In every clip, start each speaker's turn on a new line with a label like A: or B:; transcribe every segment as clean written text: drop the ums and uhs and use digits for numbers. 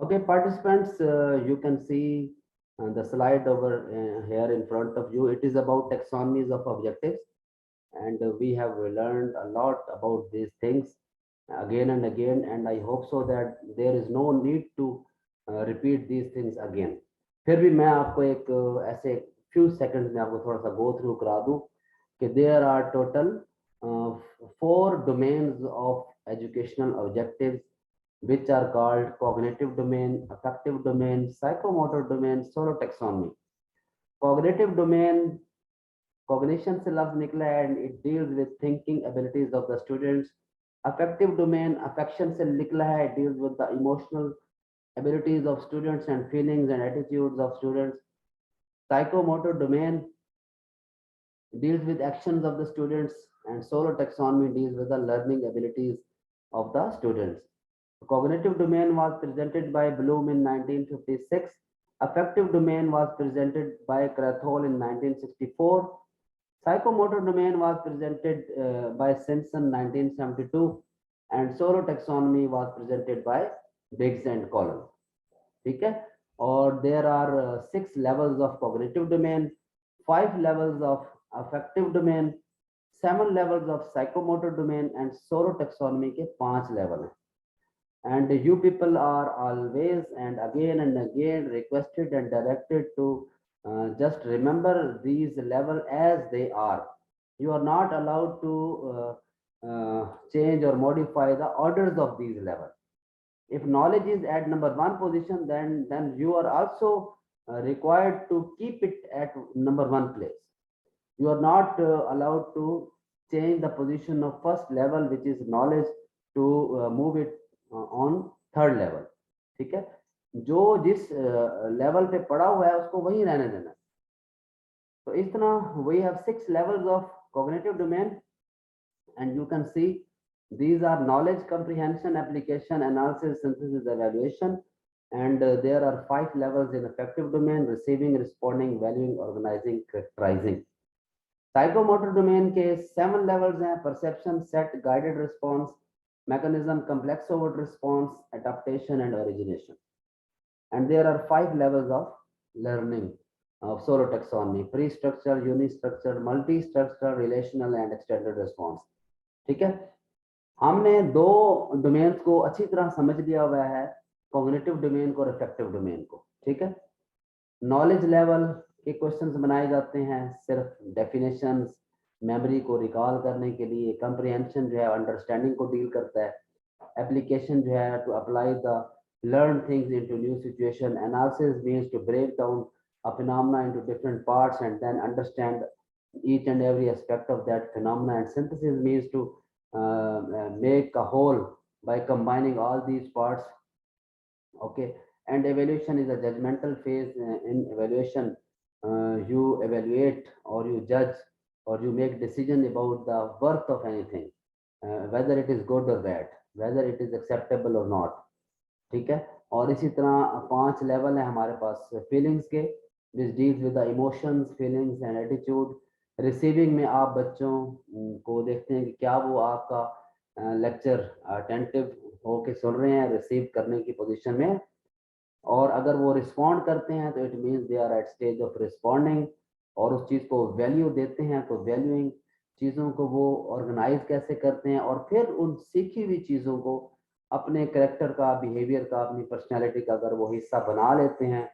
A: Okay, participants, you can see the slide over here in front of you. It is about taxonomies of objectives, and we have learned a lot about these things again and again, and I hope so that there is no need to repeat these things again. फिर भी मैं आपको एक ऐसे few seconds में आपको थोड़ा सा go through करा दूं कि there are total 4 domains of educational objectives which are called cognitive domain, affective domain, psychomotor domain, solo taxonomy. Cognitive domain, cognition से लफ्ज निकला है and it deals with thinking abilities of the students. Affective domain, affection से निकला है, it deals with the emotional abilities of students and feelings and attitudes of students. Psychomotor domain deals with actions of the students, and solo taxonomy deals with the learning abilities of the students. Cognitive domain was presented by Bloom in 1956. Affective domain was presented by Krathhol in 1964. Psychomotor domain was presented by Simpson 1972, and solo taxonomy was presented by Biggs and Collins. ठीक है, और there are 6 levels of cognitive domain, 5 levels of affective domain, 7 levels of psychomotor domain, and solo taxonomy के 5 level हैं. And you people are always and again requested and directed to just remember these level as they are. You are not allowed to change or modify the orders of these levels. If knowledge is at number 1 position, then you are also required to keep it at number 1 place. You are not allowed to change the position of first level, which is knowledge, to move it on third level. ठीक है, जो जिस level पे पड़ा हुआ है उसको वही रहने देना. तो इस तरह we have 6 levels of cognitive domain, and you can see these are knowledge, comprehension, application, analysis, synthesis, evaluation, and there are 5 levels in affective domain: receiving, responding, valuing, organizing, characterizing. Psychomotor domain के 7 levels हैं: perception, set, guided response, mechanism, complex overt response, adaptation, and origination. And there are 5 levels of learning of solo taxonomy: pre-structured, unistructured, multi-structured, relational, and extended response. ठीक है, हमने 2 domains को अच्छी तरह समझ लिया हुआ है, cognitive domain को और affective domain को. ठीक है, नॉलेज लेवल के क्वेश्चंस बनाए जाते हैं सिर्फ डेफिनेशंस, मेमोरी को रिकॉल करने के लिए. कंप्रीहेंशन जो है अंडरस्टैंडिंग को डील करता है. एप्लीकेशन जो है to apply the learn things into new situation. Analysis means to break down a phenomena into different parts and then understand each and every aspect of that phenomena. And synthesis means to make a whole by combining all these parts. Okay, and evaluation is a judgmental phase. In evaluation, you evaluate or you judge or you make decision about the worth of anything, whether it is good or bad, whether it is acceptable or not. ठीक है, और इसी तरह 5 level है हमारे पास feelings के, which deals with the emotions, feelings and attitude. Receiving में आप बच्चों को देखते हैं कि क्या वो आपका लेक्चर अटेंटिव होके सुन रहे हैं, रिसीव करने की पोजीशन में, और अगर वो रिस्पॉन्ड करते हैं तो it means they are at stage of responding, और उस चीज़ को वैल्यू देते हैं तो वैल्यूइंग. चीज़ों को वो ऑर्गेनाइज कैसे करते हैं और फिर उन सीखी हुई चीज़ों को अपने करेक्टर का, बिहेवियर का, अपनी पर्सनैलिटी का अगर वो हिस्सा बना लेते हैं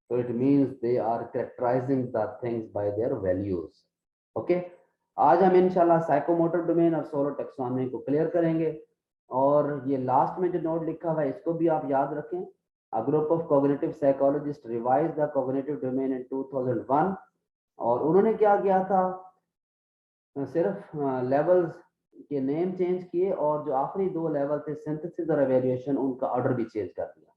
A: तो it means they are characterizing the things by their values. Okay, आज हम इंशाल्लाह साइकोमोटर डोमेन और सोलो टैक्सोनॉमी को क्लियर करेंगे. और ये लास्ट में जो नोट लिखा हुआ है इसको भी आप याद रखें. A group of cognitive psychologists revised the cognitive domain in 2001, और उन्होंने क्या किया था, सिर्फ लेवल्स के नेम चेंज किए और जो आखिरी 2 लेवल थे सिंथेसिस और एवेल्युएशन, उनका ऑर्डर भी चेंज कर दिया.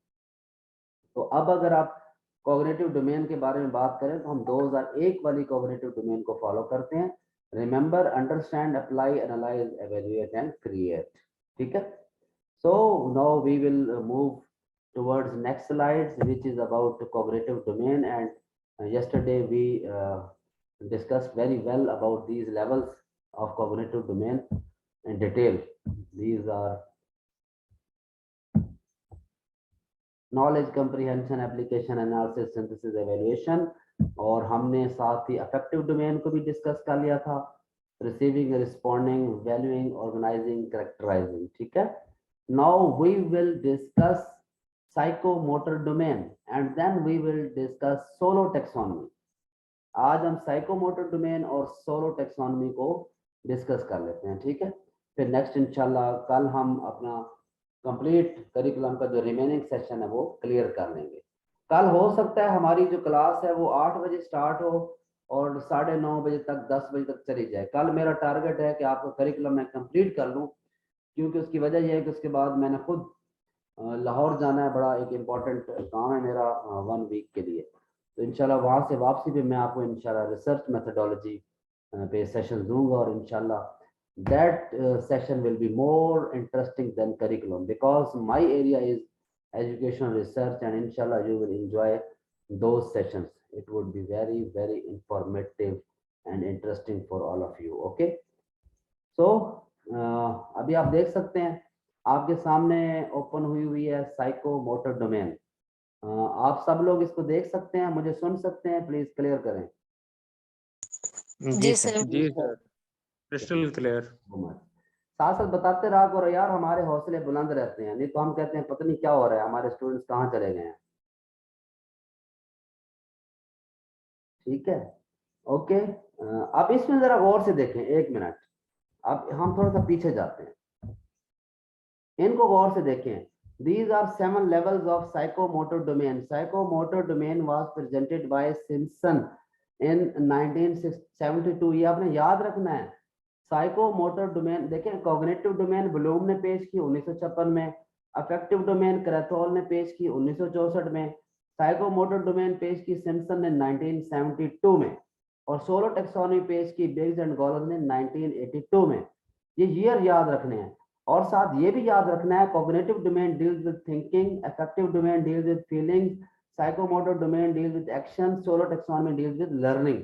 A: तो अब अगर आप कॉग्निटिव डोमेन के बारे में बात करें तो हम 2001 वाली कॉग्निटिव डोमेन को फॉलो करते हैं. Remember, understand, apply, analyse, evaluate and create. ठीक है, so now we will move towards next slides, which is about the cognitive domain. And yesterday we discussed very well about these levels of cognitive domain in detail. These are knowledge comprehension, application, analysis, synthesis, evaluation, और हमने साथ ही affective domain को भी discuss कर लिया था, receiving, responding, valuing, organising, characterising. ठीक है, now we will discuss psychomotor domain and then we will discuss SOLO taxonomy. आज हम साइकोमोटर डोमेन और सोलो टेक्सोनॉमी को डिस्कस कर लेते हैं। ठीक है, फिर नेक्स्ट इंशाल्लाह कल हम अपना कंप्लीट करिकुलम का जो रिमेनिंग सेशन है वो क्लियर कर लेंगे। कल हो सकता है हमारी जो क्लास है वो 8 बजे स्टार्ट हो और 9:30 बजे तक 10 बजे तक चली जाए। कल मेरा टारगेट है कि आपका करिकुलम मैं कंप्लीट कर लूँ, क्योंकि उसकी वजह यह है कि उसके बाद मैंने खुद लाहौर जाना है, बड़ा एक इम्पॉर्टेंट काम है मेरा 1 वीक के लिए। तो इंशाल्लाह वहाँ से वापसी पे मैं आपको इंशाल्लाह रिसर्च मेथोडोलॉजी पे सेशन दूंगा, और इंशाल्लाह that session will be more interesting than curriculum, because my area is educational research, and inshallah you will enjoy those sessions. It would be very very informative and interesting for all of you. Okay, so अभी आप देख सकते हैं आपके सामने open हुई है psychomotor domain. आप सब लोग इसको देख सकते हैं, मुझे सुन सकते हैं, प्लीज क्लियर करें।
B: जी सर।
C: जी सर, क्रिस्टल क्लियर।
A: साथ साथ बताते रहा करो यार, हमारे हौसले बुलंद रहते हैं, नहीं तो हम कहते हैं पता नहीं क्या हो रहा है, हमारे स्टूडेंट्स कहाँ चले गए हैं। ठीक है, ओके। अब इसमें जरा गौर से देखें, 1 मिनट। अब हम थोड़ा सा पीछे जाते हैं, इनको गौर से देखें। These are 7 levels of psychomotor domain. Psychomotor domain was presented by Simpson in 1972। ये आपने याद रखना है। साइकोमोटर डोमेन देखें, कॉग्निटिव डोमेन ब्लूम ने पेश की 1956 में, अफेक्टिव डोमेन क्रैथोल ने पेश की 1964 में, साइकोमोटर डोमेन पेश की सिम्पसन ने 1972 में, और सोलो टेक्सोनॉमी पेश की बिग्स एंड गॉलर ने 1982 में। ये ईयर याद रखने हैं, और साथ ये भी याद रखना है cognitive domain deals with thinking, affective domain deals with feelings, psychomotor domain deals with action, solo taxonomy deals with learning.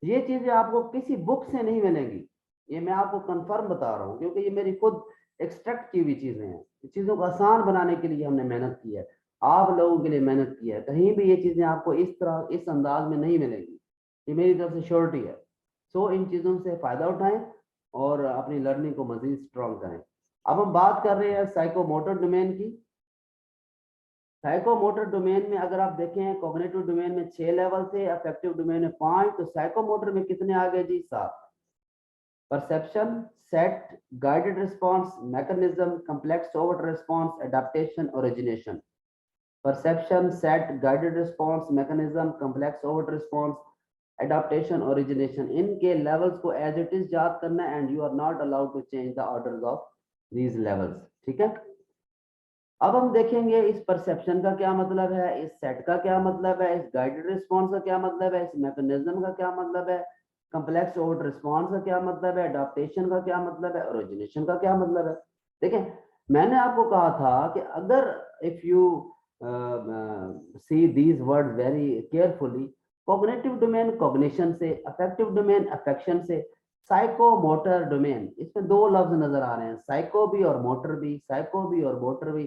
A: ये चीजें आपको किसी बुक से नहीं मिलेंगी, ये मैं आपको कंफर्म बता रहा हूँ, क्योंकि ये मेरी खुद एक्सट्रैक्ट की हुई चीजें हैं। चीजों को आसान बनाने के लिए हमने मेहनत की है, आप लोगों के लिए मेहनत की है। कहीं भी ये चीजें आपको इस तरह इस अंदाज में नहीं मिलेंगी, ये मेरी तरफ से श्योरिटी है। सो इन चीजों से फायदा उठाएं और अपनी लर्निंग को मजीद स्ट्रॉन्ग करें। अब हम बात कर रहे हैं साइकोमोटर डोमेन की। साइकोमोटर डोमेन में अगर आप देखें, कॉग्निटिव डोमेन में 6 लेवल थे, अफेक्टिव डोमेन में 5, तो साइकोमोटर में कितने आ गए जी? 7। Perception, set, guided response, mechanism, complex overt response, adaptation, origination. Perception, set, guided response, mechanism, complex overt response, adaptation, origination, इनके लेवल्स को एज इट इज याद करना है, and you are not allowed to change the order of these levels. ठीक है, अब हम देखेंगे इस परसेप्शन का क्या मतलब है, इस सेट का क्या मतलब है, इस गाइडेड रिस्पॉन्स का क्या मतलब है, इस मैकेनिज्म का क्या मतलब है, कम्प्लेक्स ओवर्ट रिस्पॉन्स का क्या मतलब है, अडॉप्टेशन का क्या मतलब है, ओरिजिनेशन का क्या मतलब है। देखें, मैंने आपको कहा था कि अगर if you see these word very carefully, cognitive domain cognition से, अफेक्टिव डोमेन अफेक्शन से, साइकोमोटर डोमेन, इसमें 2 लफ्ज नजर आ रहे हैं, साइको भी और मोटर भी, साइको भी और मोटर भी।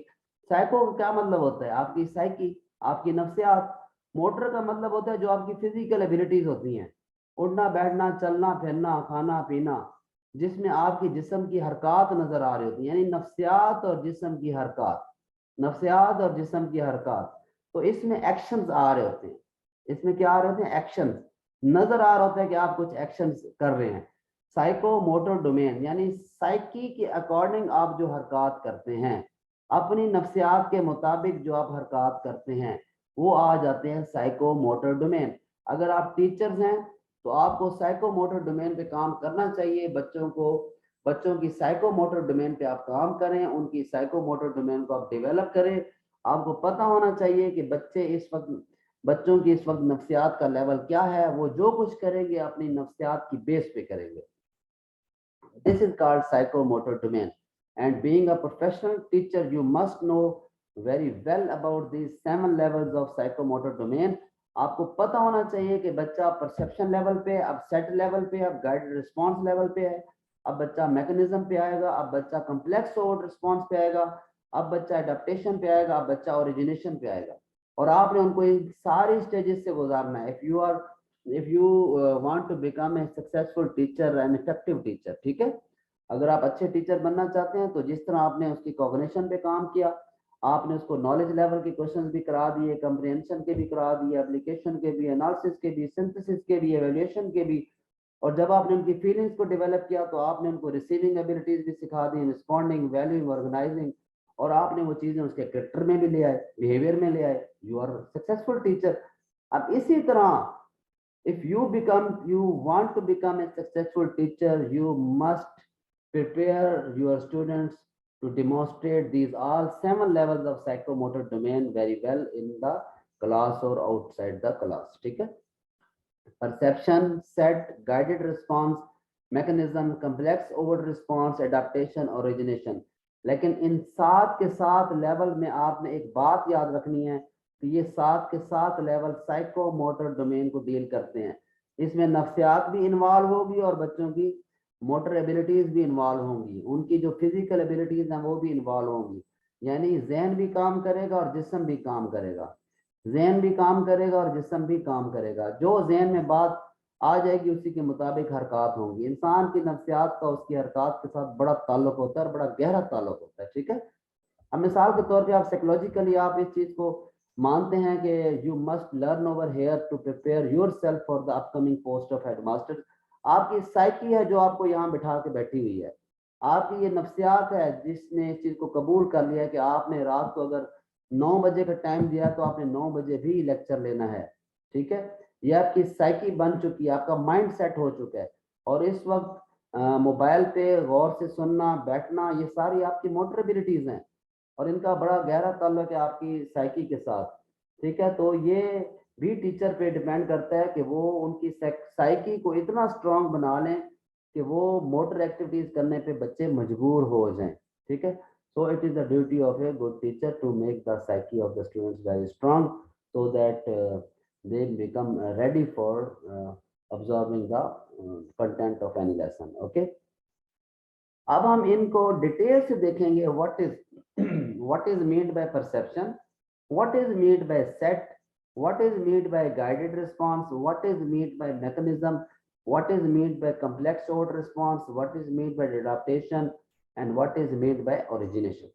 A: साइको का क्या मतलब होता है? आपकी साइकी, आपकी नफ्सियात। मोटर का मतलब होता है जो आपकी फिजिकल एबिलिटीज होती हैं, उठना बैठना, चलना फिरना, खाना पीना, जिसमें आपकी जिस्म की हरकत नजर आ रही होती है, यानी नफ्सियात और जिस्म की हरकत, नफ्सियात और जिस्म की हरकत। तो इसमें एक्शंस आ रहे होते हैं, इसमें क्या आ रहे होते हैं? एक्शंस नजर आ रहा होता है कि आप कुछ एक्शंस कर रहे हैं। साइकोमोटर डोमेन यानी साइकी के अकॉर्डिंग आप जो हरकत करते हैं, अपनी नफ्सियात के मुताबिक जो आप हरकत करते हैं, वो आ जाते हैं साइकोमोटर डोमेन। अगर आप टीचर्स हैं तो आपको साइकोमोटर डोमेन पे काम करना चाहिए। बच्चों की साइकोमोटर डोमेन पे आप काम करें, उनकी साइकोमोटर डोमेन को आप डेवलप करें। आपको पता होना चाहिए कि बच्चों की इस वक्त नफ्सियात का लेवल क्या है, वो जो कुछ करेंगे अपनी नफ्सियात की बेस पे करेंगे। This is called psychomotor domain. And being a professional teacher, you must know very well about these 7 levels of psychomotor domain. आपको पता होना चाहिए कि बच्चा परसेप्शन लेवल पे, अब सेट लेवल पे, अब गाइडेड रिस्पॉन्स लेवल पे है, अब बच्चा मैकेनिज्म पे आएगा, अब बच्चा कम्प्लेक्स ओवर्ट रिस्पॉन्स पे आएगा, अब बच्चा एडेप्टेशन पे आएगा, अब बच्चा ओरिजिनेशन पे आएगा, और आपने उनको इन सारी स्टेजेस से गुजारना है। If you want to become a successful teacher and effective teacher, ठीक है, अगर आप अच्छे टीचर बनना चाहते हैं तो जिस तरह आपने उसकी कॉग्निशन पे काम किया, आपने उसको नॉलेज लेवल के क्वेश्चंस भी करा दिए, कंप्रिहेंशन के भी करा दिए, एप्लीकेशन के भी, एनालिसिस के भी, सिंथेसिस के भी, एवेल्युएशन के भी, और जब आपने उनकी फीलिंग्स को डेवलप किया तो आपने उनको रिसीविंग एबिलिटीज भी सिखा दी, रिस्पॉन्डिंग, वैल्यूइंग, ऑर्गेनाइजिंग, और आपने वो चीजें उसके कैरेक्टर में भी ले आए, बिहेवियर में ले आए। You are successful teacher. अब इसी तरह if you want to become a successful teacher, you must prepare your students to demonstrate these all 7 levels of psychomotor domain very well in the class or outside the class, ठीक है। perception, set, guided response, mechanism, complex overt response, adaptation, origination। लेकिन इन 7 के 7 level में आपने एक बात याद रखनी है कि ये 7 के 7 लेवल साइकोमोटर डोमेन को डील करते हैं। इसमें नफ्सियात भी इन्वॉल्व होगी और बच्चों की मोटर एबिलिटीज भी इन्वॉल्व होंगी, उनकी जो फिजिकल एबिलिटीज हैं वो भी इन्वॉल्व होंगी। यानी जहन भी काम करेगा और जिस्म भी काम करेगा, जहन भी काम करेगा और जिस्म भी काम करेगा। जो जहन में बात आ जाएगी उसी के मुताबिक हरकत होंगी। इंसान की नफ्सियात का उसकी हरकत के साथ बड़ा ताल्लुक होता है और बड़ा गहरा ताल्लुक होता है, ठीक है। अब मिसाल के तौर पे आप साइकोलॉजिकली आप इस चीज को मानते हैं कि you must learn over here to prepare yourself for the upcoming post of headmaster. आपकी साइकी है जो आपको यहाँ बिठा के बैठी हुई है, आपकी ये नफ्सियात है जिसने इस चीज को कबूल कर लिया कि आपने रात को अगर 9 बजे का टाइम दिया तो आपने 9 बजे भी लेक्चर लेना है, ठीक है। ये आपकी साइकी बन चुकी है, आपका माइंड सेट हो चुका है। और इस वक्त मोबाइल पे गौर से सुनना, बैठना, ये सारी आपकी मोटर एबिलिटीज हैं और इनका बड़ा गहरा ताल्लुक है आपकी साइकी के साथ, ठीक है। तो ये भी टीचर पे डिपेंड करता है कि वो उनकी साइकी को इतना स्ट्रांग बना लें कि वो मोटर एक्टिविटीज करने पे बच्चे मजबूर हो जाएं, ठीक है। So it is the duty of a good teacher to make the psyche of the students very strong so that they become ready for absorbing the content of any lesson, okay। अब हम इनको detail से देखेंगे। what is meant by perception, what is meant by set, what is meant by guided response, what is meant by mechanism, what is meant by complex order response, what is meant by adaptation, and what is meant by origination।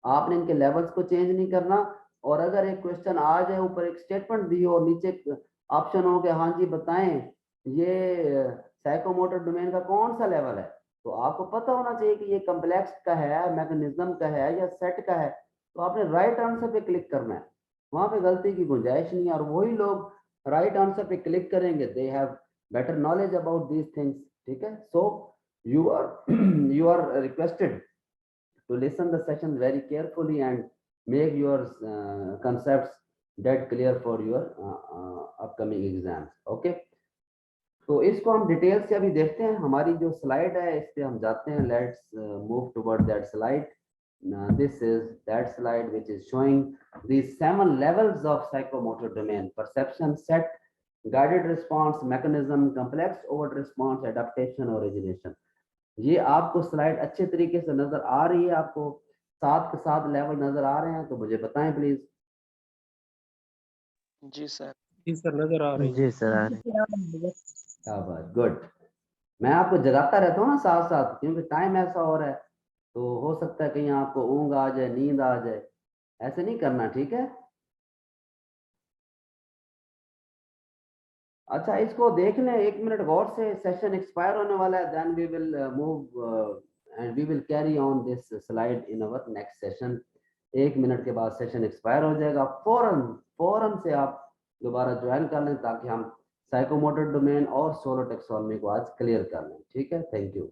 A: आपने इनके levels को change नहीं करना। और अगर एक question आ जाए, ऊपर एक स्टेटमेंट दी हो, नीचे ऑप्शन हो कि हाँ जी बताएं ये साइकोमोटर डोमेन का कौन सा लेवल है, तो आपको पता होना चाहिए कि ये कम्प्लेक्स का है, मैकेनिज्म का है या सेट का है। तो आपने राइट आंसर पे क्लिक करना है, वहां पे गलती की गुंजाइश नहीं है। और वही लोग राइट आंसर पे क्लिक करेंगे, they have better knowledge about these things, ठीक है। सो you are requested to listen the session very carefully and make your concepts dead clear for your upcoming exams, okay। तो इसको हम डिटेल से अभी देखते हैं। हमारी जो स्लाइड है इस पे हम जाते हैं। Let's move toward that slide. this is that slide which is showing these 7 levels of psychomotor domain: perception, set, guided response, mechanism, complex overt response, adaptation, origination। ये आपको स्लाइड अच्छे तरीके से नजर आ रही है? आपको 7 के 7 लेवल नजर आ रहे हैं तो मुझे बताएं प्लीज।
B: जी सर।
C: जी सर, नजर आ रही है।
D: जी सर आ रही है।
A: क्या बात, गुड। मैं आपको जगाता रहता हूँ ना साथ साथ, क्योंकि टाइम ऐसा हो रहा है तो हो सकता है कहीं आपको ऊँग आ जाए, नींद आ जाए, ऐसे नहीं करना, ठीक है। अच्छा, इसको देख लें 1 मिनट गौर से, सेशन एक्सपायर होने वाला है। Then we will move and we will carry on this slide in our next session. 1 minute के बाद सेशन एक्सपायर हो जाएगा। फौरन से आप दोबारा ज्वाइन कर लें ताकि हम साइकोमोटर डोमेन और सोलो टेक्सोनॉमी को आज क्लियर कर लें, ठीक है। Thank you.